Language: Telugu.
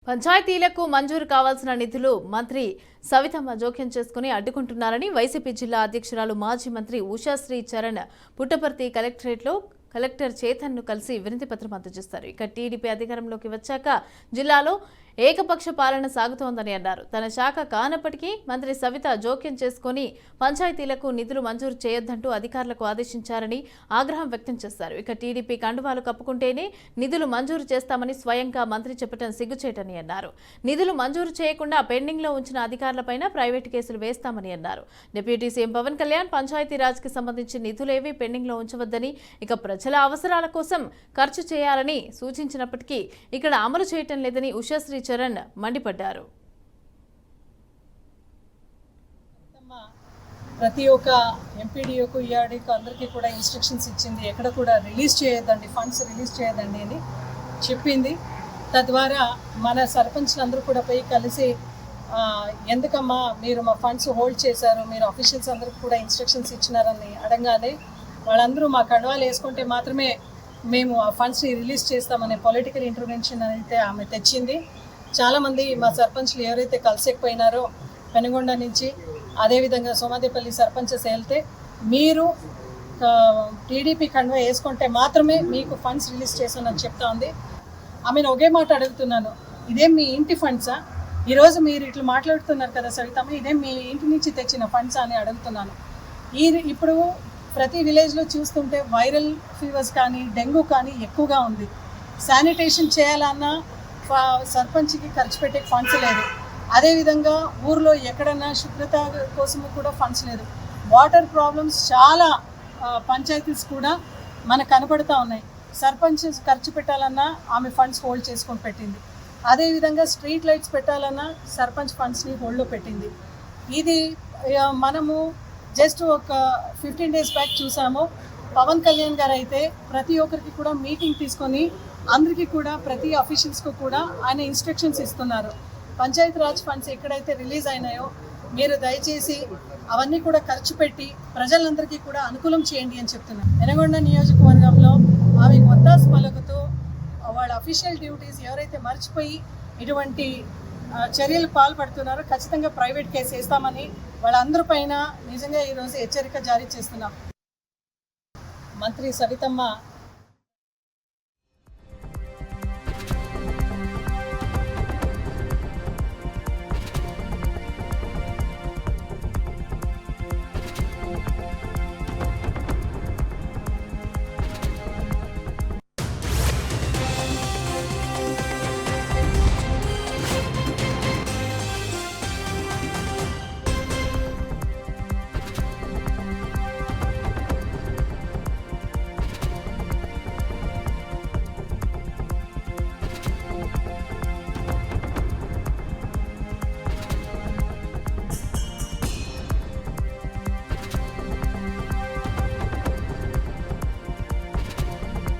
పంచాయతీలకు మంజూరు కావాల్సిన నిధులు మంత్రి సవితమ్మ జోక్యం చేసుకుని అడ్డుకుంటున్నారని వైసీపీ జిల్లా అధ్యక్షురాలు మాజీ మంత్రి ఉషాశ్రీ చరణ్ పుట్టపర్తి కలెక్టరేట్లో కలెక్టర్ చేతన్ను కలిసి వినతి పత్రం అందజేస్తారు. ఇక టీడీపీ అధికారంలోకి వచ్చాక జిల్లాలో ఏకపక్ష పాలన సాగుతోందని అన్నారు. తన శాఖ కానప్పటికీ మంత్రి సవిత జోక్యం చేసుకుని పంచాయతీలకు నిధులు మంజూరు చేయొద్దంటూ అధికారులకు ఆదేశించారని ఆగ్రహం వ్యక్తం చేశారు. ఇక టీడీపీ కండువాలు కప్పుకుంటేనే నిధులు మంజూరు చేస్తామని స్వయంగా మంత్రి చెప్పడం సిగ్గుచేటని అన్నారు. నిధులు మంజూరు చేయకుండా పెండింగ్ లో ఉంచిన అధికారులపైన ప్రైవేటు కేసులు వేస్తామని అన్నారు. డిప్యూటీ సీఎం పవన్ కళ్యాణ్ పంచాయతీరాజ్కి సంబంధించి నిధులేవీ పెండింగ్ లో ఉంచవద్దని, ఇక ప్రజల అవసరాల కోసం ఖర్చు చేయాలని సూచించినప్పటికీ ఇక్కడ అమలు చేయటం లేదని ఉషాశ్రీ చరణ్ మండిపడ్డారు. ప్రతి ఒక్క ఎంపీడీఓకు ఈఆర్డీకు అందరికీ కూడా ఇన్స్ట్రక్షన్స్ ఇచ్చింది. ఎక్కడ కూడా రిలీజ్ చేయొద్దండి, ఫండ్స్ రిలీజ్ చేయొద్దండి అని చెప్పింది. తద్వారా మన సర్పంచ్లందరూ కూడా పోయి కలిసి ఎందుకమ్మా మీరు మా ఫండ్స్ హోల్డ్ చేశారు, మీరు ఆఫీషియల్స్ అందరికీ కూడా ఇన్స్ట్రక్షన్స్ ఇచ్చినారని అడగానే వాళ్ళందరూ మా కండువాలు వేసుకుంటే మాత్రమే మేము ఆ ఫండ్స్ని రిలీజ్ చేస్తామనే పొలిటికల్ ఇంటర్వెన్షన్ అయితే ఆమె తెచ్చింది. చాలామంది మా సర్పంచ్లు ఎవరైతే కలిసేకపోయినారో పెనుగొండ నుంచి, అదేవిధంగా సోమాదేపల్లి సర్పంచెస్ వెళ్తే మీరు టీడీపీ కండువా వేసుకుంటే మాత్రమే మీకు ఫండ్స్ రిలీజ్ చేస్తానని చెప్తా ఉంది. ఆమెను ఒకే మాట అడుగుతున్నాను, ఇదేం మీ ఇంటి ఫండ్సా? ఈరోజు మీరు ఇట్లా మాట్లాడుతున్నారు కదా సవితమ్మ, ఇదేం మీ ఇంటి నుంచి తెచ్చిన ఫండ్సా అని అడుగుతున్నాను. ఇప్పుడు ప్రతి విలేజ్లో చూస్తుంటే వైరల్ ఫీవర్స్ కానీ డెంగ్యూ కానీ ఎక్కువగా ఉంది. శానిటేషన్ చేయాలన్నా సర్పంచ్కి ఖర్చు పెట్టే ఫండ్స్ లేదు. అదేవిధంగా ఊర్లో ఎక్కడన్నా శుభ్రత కోసము కూడా ఫండ్స్ లేదు. వాటర్ ప్రాబ్లమ్స్ చాలా పంచాయతీస్ కూడా మనకు కనపడుతూ ఉన్నాయి. సర్పంచ్ ఖర్చు పెట్టాలన్నా ఆమె ఫండ్స్ హోల్డ్ చేసుకొని పెట్టింది. అదేవిధంగా స్ట్రీట్ లైట్స్ పెట్టాలన్నా సర్పంచ్ ఫండ్స్ని హోల్డ్లో పెట్టింది. ఇది మనము జస్ట్ ఒక 15 days బ్యాక్ చూసాము. పవన్ కళ్యాణ్ గారు అయితే ప్రతి ఒక్కరికి కూడా మీటింగ్ తీసుకొని అందరికీ కూడా ప్రతి అఫీషియల్స్కు కూడా ఆయన ఇన్స్ట్రక్షన్స్ ఇస్తున్నారు. పంచాయతీరాజ్ ఫండ్స్ ఎక్కడైతే రిలీజ్ అయినాయో మీరు దయచేసి అవన్నీ కూడా ఖర్చు పెట్టి ప్రజలందరికీ కూడా అనుకూలం చేయండి అని చెప్తున్నారు. పెనుగొండ నియోజకవర్గంలో ఆమె వత్తాసు పలుకుతూ వాళ్ళ అఫీషియల్ డ్యూటీస్ ఎవరైతే మర్చిపోయి ఇటువంటి చర్యలు పాల్పడుతున్నారో ఖచ్చితంగా ప్రైవేట్ కేసు వేస్తామని వాళ్ళందరి పైన నిజంగా ఈరోజు హెచ్చరిక జారీ చేస్తున్నాం. మంత్రి సవితమ్మ